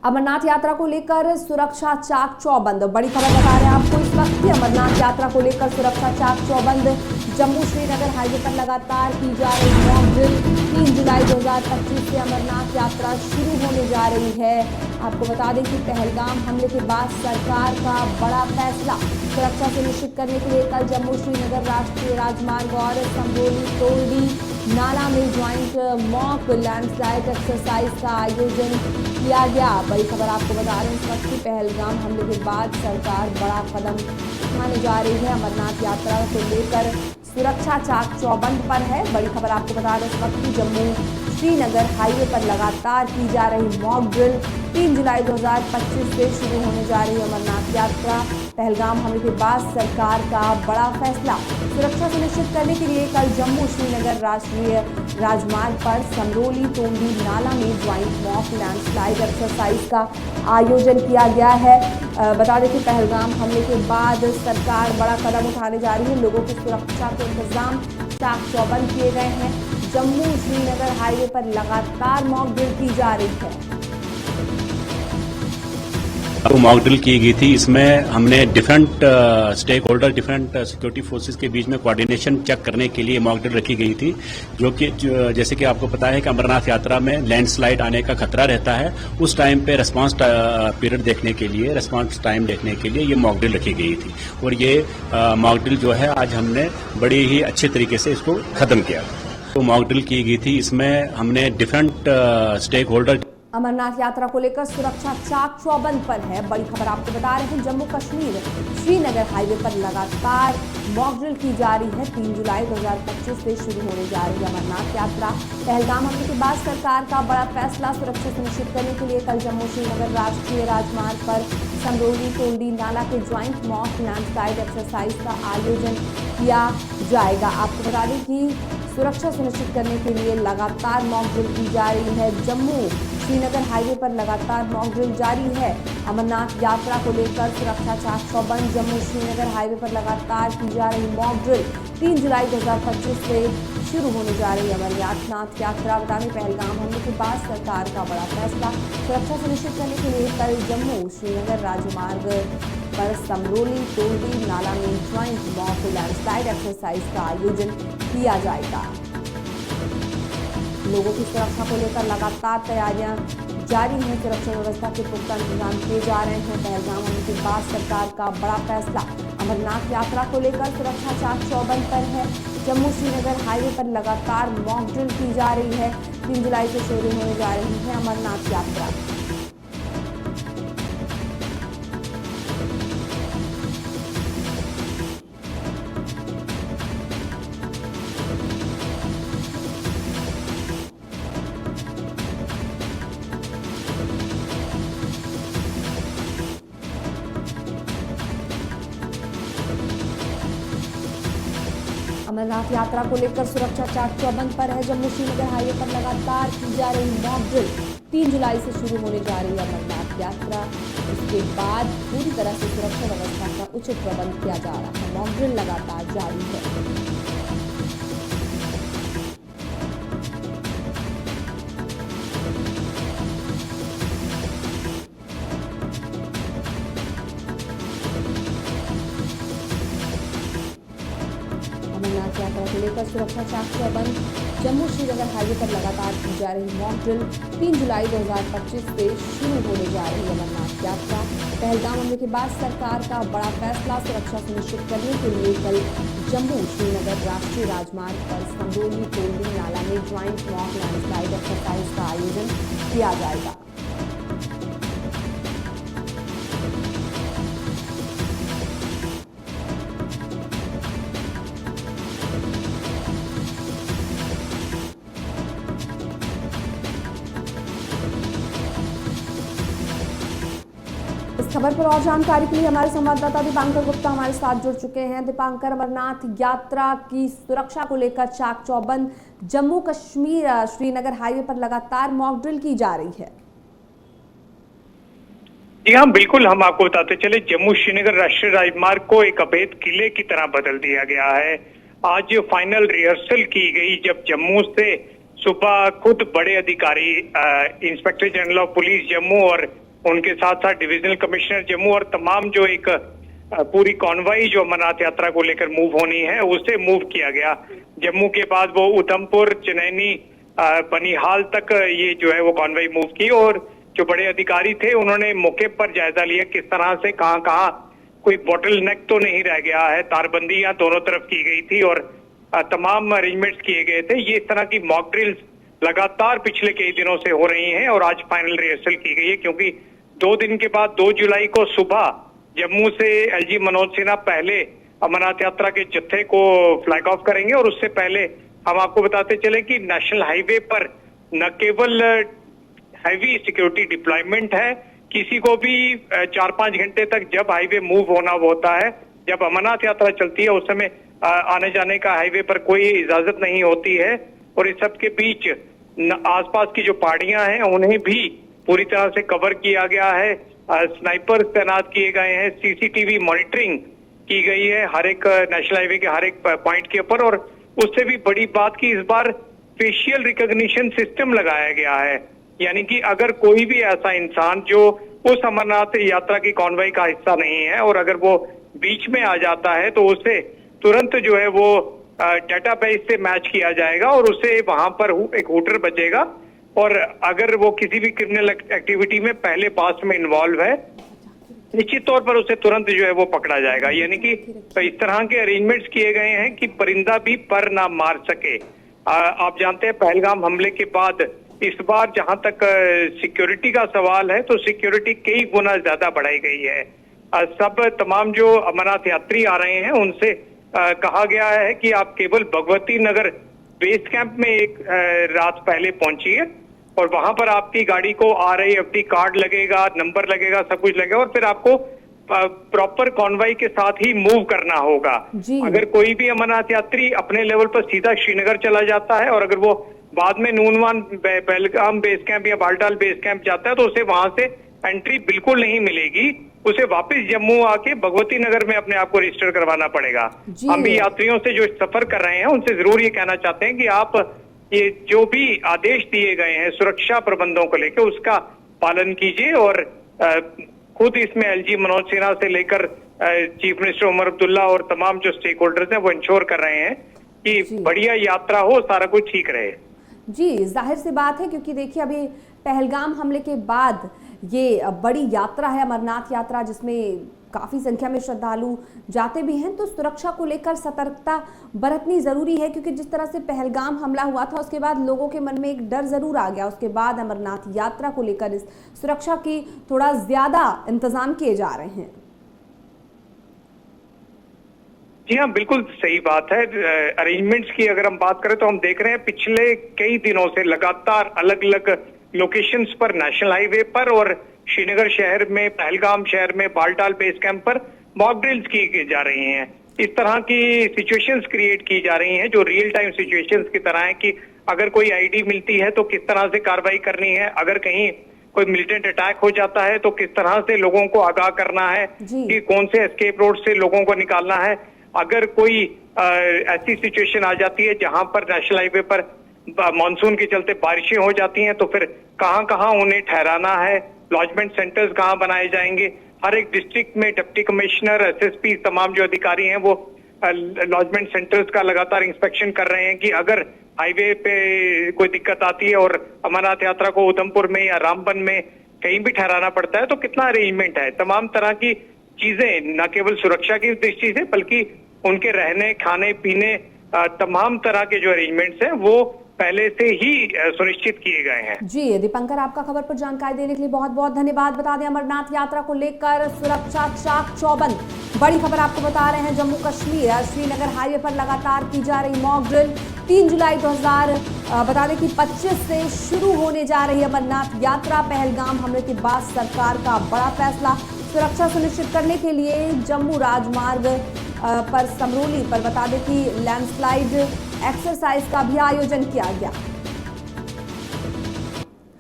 अमरनाथ यात्रा को लेकर सुरक्षा चाक चौबंद। बड़ी खबर बता रहे हैं आपको इस वक्त की। अमरनाथ यात्रा को लेकर सुरक्षा चाक चौबंद। जम्मू श्रीनगर हाईवे पर लगातार की जा रही मॉक ड्रिल। 3 जुलाई 2025 से अमरनाथ यात्रा शुरू होने जा रही है। आपको बता दें कि पहलगाम हमले के बाद सरकार का बड़ा फैसला। सुरक्षा सुनिश्चित करने के लिए कल जम्मू श्रीनगर राष्ट्रीय राजमार्ग और संबोली तोरडी नाला में ज्वाइंट मॉक लैंडस्लाइड एक्सरसाइज का आयोजन किया गया। बड़ी खबर आपको बता रहे हैं इस वक्त की। पहलगाम हमले के बाद सरकार बड़ा कदम उठाने जा रही है। अमरनाथ यात्रा को लेकर सुरक्षा चाक चौबंद पर है। बड़ी खबर आपको बता रहे हैं इस वक्त की। जम्मू श्रीनगर हाईवे पर लगातार की जा रही मॉक ड्रिल। 3 जुलाई 2025 से शुरू होने जा रही अमरनाथ यात्रा। पहलगाम हमले के बाद सरकार का बड़ा फैसला। सुरक्षा सुनिश्चित करने के लिए कल जम्मू श्रीनगर राष्ट्रीय राजमार्ग पर समरोली तोंडी नाला में ज्वाइंट मॉक लैंडस्लाइड एक्सरसाइज का आयोजन किया गया है। बता दें कि पहलगाम हमले के बाद सरकार बड़ा कदम उठाने जा रही है। लोगों की सुरक्षा के इंतजाम चाक चौबंद किए गए हैं। जम्मू श्रीनगर हाईवे पर लगातार मॉक ड्रिल की जा रही है। मॉक ड्रिल की गई थी। इसमें हमने different stakeholder, different security forces के बीच में कोऑर्डिनेशन चेक करने के लिए मॉक ड्रिल रखी गई थी। जो कि जैसे कि आपको पता है कि अमरनाथ यात्रा में लैंडस्लाइड आने का खतरा रहता है। उस टाइम पे रेस्पॉन्स पीरियड देखने के लिए, रेस्पॉन्स टाइम देखने के लिए ये मॉक ड्रिल रखी गई थी। और ये मॉक ड्रिल जो है आज हमने बड़ी ही अच्छे तरीके से इसको खत्म किया। तो मॉक ड्रिल की गई थी। इसमें हमने डिफरेंट स्टेक होल्डर। अमरनाथ यात्रा को लेकर सुरक्षा चाक चौबंद पर है। बड़ी खबर आपको बता रहे हैं जम्मू कश्मीर श्रीनगर हाईवे पर लगातार मॉक ड्रिल की जा रही है। 3 जुलाई 2025 से शुरू होने जा रही है अमरनाथ यात्रा। पहलगाम हमले के बाद सरकार का बड़ा फैसला। सुरक्षा सुनिश्चित करने के लिए कल जम्मू श्रीनगर राष्ट्रीय राजमार्ग पर समरोली तोंडी नाला के ज्वाइंट मॉक लैंडस्लाइड एक्सरसाइज का आयोजन किया जाएगा। आपको बता दें कि सुरक्षा सुनिश्चित करने के लिए लगातार मॉक ड्रिल की जा रही है। जम्मू श्रीनगर हाईवे पर लगातार मॉक ड्रिल जारी है। अमरनाथ यात्रा को लेकर सुरक्षा चाक चौबंद। जम्मू श्रीनगर हाईवे पर लगातार की जा रही मॉक ड्रिल। 3 जुलाई 2025 से शुरू होने जा रही अमरनाथ यात्रा। बता दें पहलगाम हमले के बाद सरकार का बड़ा फैसला। सुरक्षा सुनिश्चित करने के लिए कल जम्मू श्रीनगर राजमार्ग पर समरोली तोरडी नाला में ज्वाइंट मॉक लैंडस्लाइड एक्सरसाइज का आयोजन किया जाएगा। लोगों की सुरक्षा को लेकर लगातार तैयारियां जारी हैं। सुरक्षा व्यवस्था के पुख्ता इंतजाम किए जा रहे हैं। पहलगाम हमले के बाद सरकार का बड़ा फैसला। अमरनाथ यात्रा को लेकर सुरक्षा चाक चौबंद पर है। जम्मू श्रीनगर हाईवे पर लगातार मॉक ड्रिल की जा रही है। 3 जुलाई से शुरू होने जा रही है अमरनाथ यात्रा। अमरनाथ यात्रा को लेकर सुरक्षा चाक चौबंद पर है। जम्मू श्रीनगर हाईवे पर लगातार की जा रही मॉक ड्रिल। 3 जुलाई से शुरू होने जा रही है अमरनाथ यात्रा। उसके बाद पूरी तरह से सुरक्षा व्यवस्था का उचित प्रबंध किया जा रहा है। मॉक ड्रिल लगातार जारी है। अमरनाथ यात्रा को लेकर सुरक्षा चाक चौबंद। जम्मू श्रीनगर हाईवे पर लगातार की जा रही मॉक ड्रिल। 3 जुलाई 2025 से शुरू होने जा रही अमरनाथ यात्रा। पहलगाम हमले के बाद सरकार का बड़ा फैसला। सुरक्षा सुनिश्चित करने के लिए कल जम्मू श्रीनगर राष्ट्रीय राजमार्ग पर समरोली तोंडी नाला में ज्वाइंट मॉक लैंडस्लाइड एक्सरसाइज का आयोजन किया जाएगा। इस खबर पर और जानकारी के लिए हमारे संवाददाता दीपांकर गुप्ता हमारे साथ जुड़ चुके हैं। दीपांकर, अमरनाथ यात्रा की सुरक्षा को लेकर चाक चौबंद। जम्मू कश्मीर श्रीनगर हाईवे पर लगातार मॉक ड्रिल की जा रही है। जी हाँ, बिल्कुल। हम आपको बताते चले, जम्मू श्रीनगर राष्ट्रीय राजमार्ग को एक अवैध किले की तरह बदल दिया गया है। आज फाइनल रिहर्सल की गई, जब जम्मू से सुबह खुद बड़े अधिकारी inspector general of police Jammu और उनके साथ साथ डिविजनल कमिश्नर जम्मू और तमाम जो एक पूरी कॉन्वॉय जो अमरनाथ यात्रा को लेकर मूव होनी है उसे मूव किया गया। जम्मू के बाद वो उधमपुर, चनैनी, बनिहाल तक ये जो है वो कॉन्वॉय मूव की और जो बड़े अधिकारी थे उन्होंने मौके पर जायजा लिया किस तरह से कहां कहां कोई बॉटल नेक तो नहीं रह गया है। तारबंदियां दोनों तरफ की गई थी और तमाम अरेंजमेंट्स किए गए थे। ये इस तरह की मॉक ड्रिल्स लगातार पिछले कई दिनों से हो रही हैं और आज फाइनल रिहर्सल की गई है, क्योंकि 2 दिन के बाद 2 जुलाई को सुबह जम्मू से एलजी मनोज सिन्हा पहले अमरनाथ यात्रा के जत्थे को फ्लैग ऑफ करेंगे और उससे पहले हम आपको बताते चले कि नेशनल हाईवे पर न केवल हैवी सिक्योरिटी डिप्लॉयमेंट है, किसी को भी 4-5 घंटे तक जब हाईवे मूव होना होता है, जब अमरनाथ यात्रा चलती है उस समय आने जाने का हाईवे पर कोई इजाजत नहीं होती है। और इस सब के बीच आसपास की जो पहाड़ियां हैं उन्हें भी पूरी तरह से कवर किया गया है। स्नाइपर्स तैनात किए गए हैं, सीसीटीवी मॉनिटरिंग की गई है हर एक नेशनल हाईवे के हर एक पॉइंट के ऊपर। और उससे भी बड़ी बात की इस बार फेशियल रिकॉग्निशन सिस्टम लगाया गया है, यानी कि अगर कोई भी ऐसा इंसान जो उस अमरनाथ यात्रा की कॉन्वॉय का हिस्सा नहीं है और अगर वो बीच में आ जाता है तो उसे तुरंत जो है वो डेटाबेस से मैच किया जाएगा और उसे वहां पर एक हूटर बचेगा। और अगर वो किसी भी क्रिमिनल एक्टिविटी में पहले पास्ट में इन्वॉल्व है, निश्चित तौर पर उसे तुरंत जो है वो पकड़ा जाएगा। यानी कि इस तरह के अरेंजमेंट्स किए गए हैं कि परिंदा भी पर ना मार सके। आप जानते हैं पहलगाम हमले के बाद इस बार जहां तक सिक्योरिटी का सवाल है तो सिक्योरिटी कई गुना ज्यादा बढ़ाई गई है। सब तमाम जो अमरनाथ यात्री आ रहे हैं उनसे कहा गया है कि आप केवल भगवती नगर बेस कैंप में एक रात पहले पहुंचिए और वहां पर आपकी गाड़ी को RIFD कार्ड लगेगा, नंबर लगेगा, सब कुछ लगेगा और फिर आपको प्रॉपर कॉन्वॉय के साथ ही मूव करना होगा। अगर कोई भी अमरनाथ यात्री अपने लेवल पर सीधा श्रीनगर चला जाता है और अगर वो बाद में नूनवान पहलगाम बेस कैंप या बालटाल बेस कैंप जाता है तो उसे वहां से एंट्री बिल्कुल नहीं मिलेगी, उसे वापस जम्मू आके भगवती नगर में अपने आप को रजिस्टर करवाना पड़ेगा। हम भी यात्रियों से जो सफर कर रहे हैं उनसे जरूर ये कहना चाहते हैं कि आप ये जो भी आदेश दिए गए हैं सुरक्षा प्रबंधों को लेकर उसका पालन कीजिए और खुद इसमें एलजी मनोज सिन्हा से लेकर चीफ मिनिस्टर उमर अब्दुल्ला और तमाम जो स्टेक होल्डर्स हैं वो इंश्योर कर रहे हैं कि बढ़िया यात्रा हो, सारा कुछ ठीक रहे। जी, जाहिर सी बात है क्योंकि देखिए अभी पहलगाम हमले के बाद ये बड़ी यात्रा है अमरनाथ यात्रा जिसमें काफ़ी संख्या में श्रद्धालु जाते भी हैं, तो सुरक्षा को लेकर सतर्कता बरतनी ज़रूरी है क्योंकि जिस तरह से पहलगाम हमला हुआ था उसके बाद लोगों के मन में एक डर ज़रूर आ गया। उसके बाद अमरनाथ यात्रा को लेकर इस सुरक्षा की थोड़ा ज़्यादा इंतजाम किए जा रहे हैं। जी हाँ, बिल्कुल सही बात है। अरेंजमेंट्स की अगर हम बात करें तो हम देख रहे हैं पिछले कई दिनों से लगातार अलग अलग लोकेशंस पर नेशनल हाईवे पर और श्रीनगर शहर में, पहलगाम शहर में, बालटाल बेस कैंप पर मॉक ड्रिल्स की जा रही हैं। इस तरह की सिचुएशंस क्रिएट की जा रही हैं जो रियल टाइम सिचुएशंस की तरह है कि अगर कोई आईडी मिलती है तो किस तरह से कार्रवाई करनी है, अगर कहीं कोई मिलिटेंट अटैक हो जाता है तो किस तरह से लोगों को आगाह करना है कि कौन से एस्केप रोड से लोगों को निकालना है। अगर कोई ऐसी सिचुएशन आ जाती है जहां पर नेशनल हाईवे पर मानसून के चलते बारिशें हो जाती हैं तो फिर कहां कहां उन्हें ठहराना है, लॉजमेंट सेंटर्स कहां बनाए जाएंगे। हर एक डिस्ट्रिक्ट में डिप्टी कमिश्नर, SSP, तमाम जो अधिकारी हैं वो लॉजमेंट सेंटर्स का लगातार इंस्पेक्शन कर रहे हैं कि अगर हाईवे पे कोई दिक्कत आती है और अमरनाथ यात्रा को उधमपुर में या रामबन में कहीं भी ठहराना पड़ता है तो कितना अरेंजमेंट है। तमाम तरह की चीजें न केवल सुरक्षा की दृष्टि से बल्कि उनके रहने, खाने पीने, तमाम तरह के जो अरेंजमेंट्स हैं वो पहले से ही सुनिश्चित किए गए हैं। जी दीपंकर, आपका खबर पर जानकारी देने के लिए बहुत बहुत धन्यवाद। बता दें अमरनाथ यात्रा को लेकर सुरक्षा चाक चौबंद। बड़ी खबर आपको बता रहे हैं, जम्मू कश्मीर श्रीनगर हाईवे पर लगातार की जा रही मॉक ड्रिल। 3 जुलाई 2000 बता दें कि 25 से शुरू होने जा रही अमरनाथ यात्रा। पहलगाम हमले के बाद सरकार का बड़ा फैसला, सुरक्षा सुनिश्चित करने के लिए जम्मू राजमार्ग पर समरोली पर बता दें कि लैंडस्लाइड एक्सरसाइज का भी आयोजन किया गया।